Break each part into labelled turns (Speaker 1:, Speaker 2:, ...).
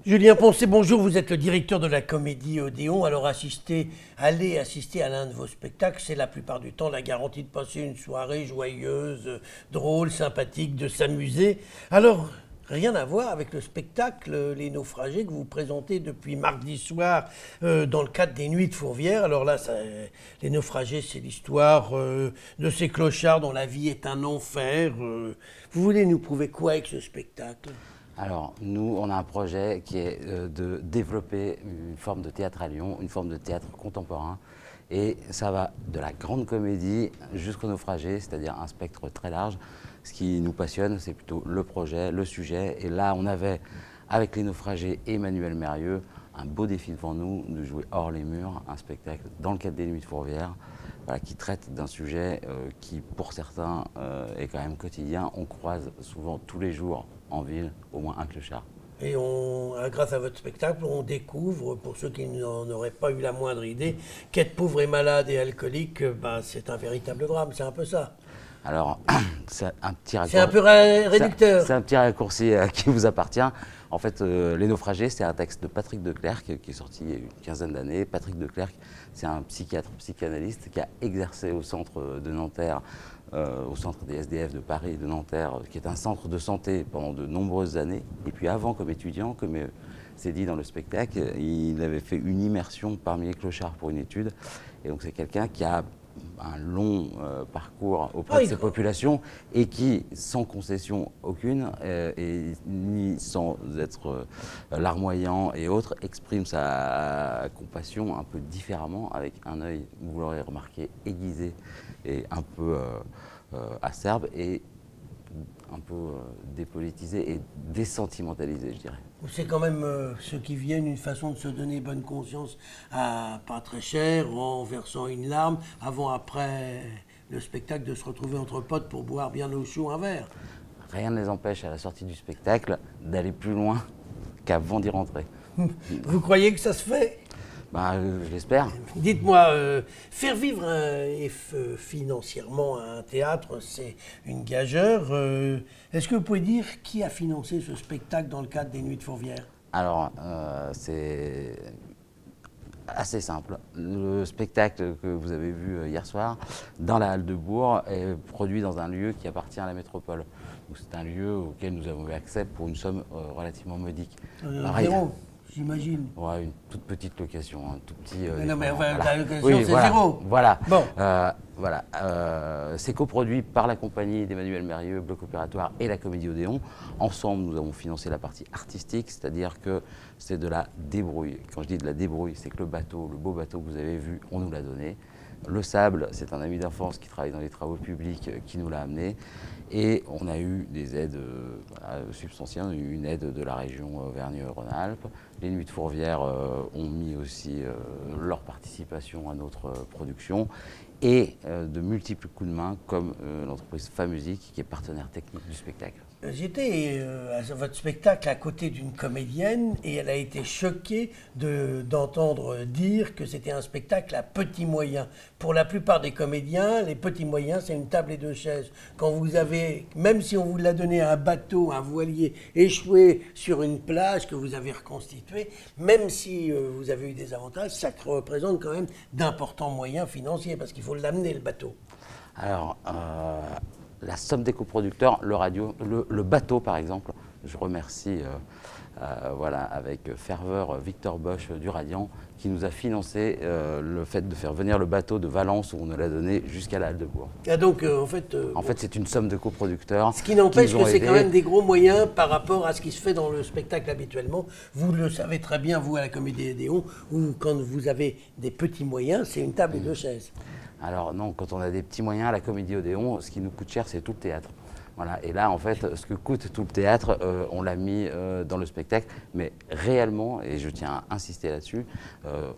Speaker 1: Julien Poncet, bonjour, vous êtes le directeur de la Comédie Odéon. Alors allez assister à l'un de vos spectacles, c'est la plupart du temps la garantie de passer une soirée joyeuse, drôle, sympathique, de s'amuser. Alors, rien à voir avec le spectacle Les Naufragés que vous présentez depuis mardi soir dans le cadre des Nuits de Fourvière. Alors là, Les Naufragés, c'est l'histoire de ces clochards dont la vie est un enfer. Vous voulez nous prouver quoi avec ce spectacle ?
Speaker 2: Alors, nous, on a un projet qui est de développer une forme de théâtre à Lyon, une forme de théâtre contemporain. Et ça va de la grande comédie jusqu'aux naufragés, c'est-à-dire un spectre très large. Ce qui nous passionne, c'est plutôt le projet, le sujet. Et là, on avait, avec les naufragés et Emmanuel Mérieux, un beau défi devant nous de jouer hors les murs, un spectacle dans le cadre des Nuits de Fourvière, voilà, qui traite d'un sujet qui, pour certains, est quand même quotidien. On croise souvent tous les jours en ville au moins un clochard.
Speaker 1: Et grâce à votre spectacle, on découvre, pour ceux qui n'en auraient pas eu la moindre idée, qu'être pauvre et malade et alcoolique, c'est un véritable drame, c'est un peu ça.
Speaker 2: Alors, c'est un petit raccourci.
Speaker 1: C'est un peu réducteur.
Speaker 2: C'est un petit raccourci qui vous appartient. En fait, Les Naufragés, c'est un texte de Patrick Declercq qui est sorti il y a une quinzaine d'années. Patrick Declercq, c'est un psychiatre, psychanalyste qui a exercé au centre de Nanterre, au centre des SDF de Paris et de Nanterre, qui est un centre de santé pendant de nombreuses années. Et puis avant, comme étudiant, comme c'est dit dans le spectacle, il avait fait une immersion parmi les clochards pour une étude. Et donc c'est quelqu'un qui a un long parcours auprès de ces populations et qui, sans concession aucune, et ni sans être larmoyant et autres, exprime sa compassion un peu différemment, avec un œil, vous l'aurez remarqué, aiguisé et un peu acerbe et un peu dépolitisé et désentimentalisé, je dirais.
Speaker 1: C'est quand même ceux qui viennent une façon de se donner bonne conscience à pas très cher, en versant une larme, avant, après le spectacle, de se retrouver entre potes pour boire bien au chaud un verre.
Speaker 2: Rien ne les empêche à la sortie du spectacle d'aller plus loin qu'avant d'y rentrer.
Speaker 1: Vous croyez que ça se fait ?
Speaker 2: Je l'espère.
Speaker 1: Dites-moi, faire vivre financièrement un théâtre, c'est une gageure. Est-ce que vous pouvez dire qui a financé ce spectacle dans le cadre des Nuits de Fourvière ?
Speaker 2: Alors, c'est assez simple. Le spectacle que vous avez vu hier soir, dans la Halle de Bourg, est produit dans un lieu qui appartient à la métropole. C'est un lieu auquel nous avons eu accès pour une somme relativement modique.
Speaker 1: Zéro, j'imagine.
Speaker 2: Ouais, une toute petite location, un tout petit.
Speaker 1: Non, mais enfin,
Speaker 2: voilà.
Speaker 1: la location,
Speaker 2: Oui,
Speaker 1: c'est
Speaker 2: voilà,
Speaker 1: zéro.
Speaker 2: Voilà.
Speaker 1: Bon.
Speaker 2: C'est coproduit par la compagnie d'Emmanuel Mérieux, Bloc Opératoire et la Comédie Odéon. Ensemble, nous avons financé la partie artistique, c'est-à-dire que c'est de la débrouille. Quand je dis de la débrouille, c'est que le bateau, le beau bateau que vous avez vu, on nous l'a donné. Le sable, c'est un ami d'enfance qui travaille dans les travaux publics qui nous l'a amené. Et on a eu des aides substantielles. On a eu une aide de la région Auvergne-Rhône-Alpes. Les Nuits de Fourvière ont mis aussi leur participation à notre production. Et de multiples coups de main, comme l'entreprise FaMusique, qui est partenaire technique du spectacle.
Speaker 1: J'étais à votre spectacle à côté d'une comédienne et elle a été choquée d'entendre dire que c'était un spectacle à petits moyens. Pour la plupart des comédiens, les petits moyens, c'est une table et deux chaises. Quand vous avez, même si on vous l'a donné un bateau, un voilier échoué sur une plage que vous avez reconstitué, même si vous avez eu des avantages, ça représente quand même d'importants moyens financiers parce qu'il faut l'amener le bateau.
Speaker 2: Alors, la somme des coproducteurs, le bateau par exemple, je remercie avec ferveur Victor Bosch du Radiant qui nous a financé le fait de faire venir le bateau de Valence où on nous l'a donné jusqu'à la Halle de Bourg.
Speaker 1: Ah donc
Speaker 2: en fait, c'est une somme de coproducteurs.
Speaker 1: Ce qui n'empêche que c'est quand même des gros moyens par rapport à ce qui se fait dans le spectacle habituellement. Vous le savez très bien, vous, à la Comédie Odéon, où quand vous avez des petits moyens, c'est une table et deux chaises.
Speaker 2: Alors non, quand on a des petits moyens à la Comédie Odéon, ce qui nous coûte cher, c'est tout le théâtre. Voilà. Et là, en fait, ce que coûte tout le théâtre, on l'a mis dans le spectacle. Mais réellement, et je tiens à insister là-dessus,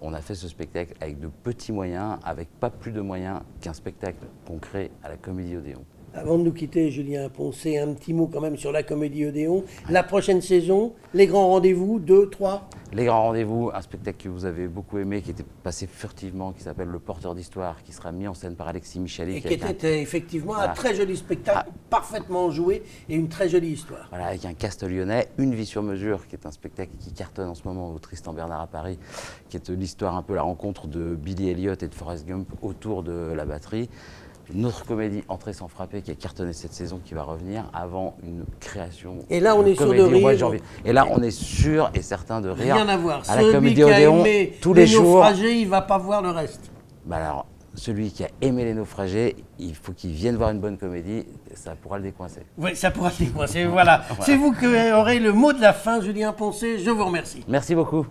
Speaker 2: on a fait ce spectacle avec de petits moyens, avec pas plus de moyens qu'un spectacle qu'on crée à la Comédie Odéon.
Speaker 1: Avant de nous quitter, Julien Poncet, un petit mot quand même sur la Comédie Odéon. La prochaine saison, les grands rendez-vous, 2, 3.
Speaker 2: Les grands rendez-vous, un spectacle que vous avez beaucoup aimé, qui était passé furtivement, qui s'appelle Le Porteur d'Histoire, qui sera mis en scène par Alexis Michali.
Speaker 1: Et qui était effectivement un très joli spectacle, parfaitement joué et une très jolie histoire.
Speaker 2: Voilà, avec un cast lyonnais, Une vie sur mesure, qui est un spectacle qui cartonne en ce moment au Tristan Bernard à Paris, qui est l'histoire, un peu la rencontre de Billy Elliot et de Forrest Gump autour de la batterie. Une autre comédie, Entrée sans frapper, qui a cartonné cette saison, qui va revenir avant une création.
Speaker 1: Et là, on est sûr de
Speaker 2: au mois de
Speaker 1: rire.
Speaker 2: janvier. Et là, on est sûr et certain de rire.
Speaker 1: Rien à voir.
Speaker 2: À la
Speaker 1: Celui
Speaker 2: Comédie
Speaker 1: qui a
Speaker 2: Odéon,
Speaker 1: aimé
Speaker 2: tous les jours.
Speaker 1: naufragés, il ne va pas voir le reste.
Speaker 2: Bah alors, celui qui a aimé Les Naufragés, il faut qu'il vienne voir une bonne comédie, ça pourra le décoincer.
Speaker 1: Oui, ça pourra le décoincer. Voilà. C'est vous qui aurez le mot de la fin, Julien Poncet. Je vous remercie.
Speaker 2: Merci beaucoup.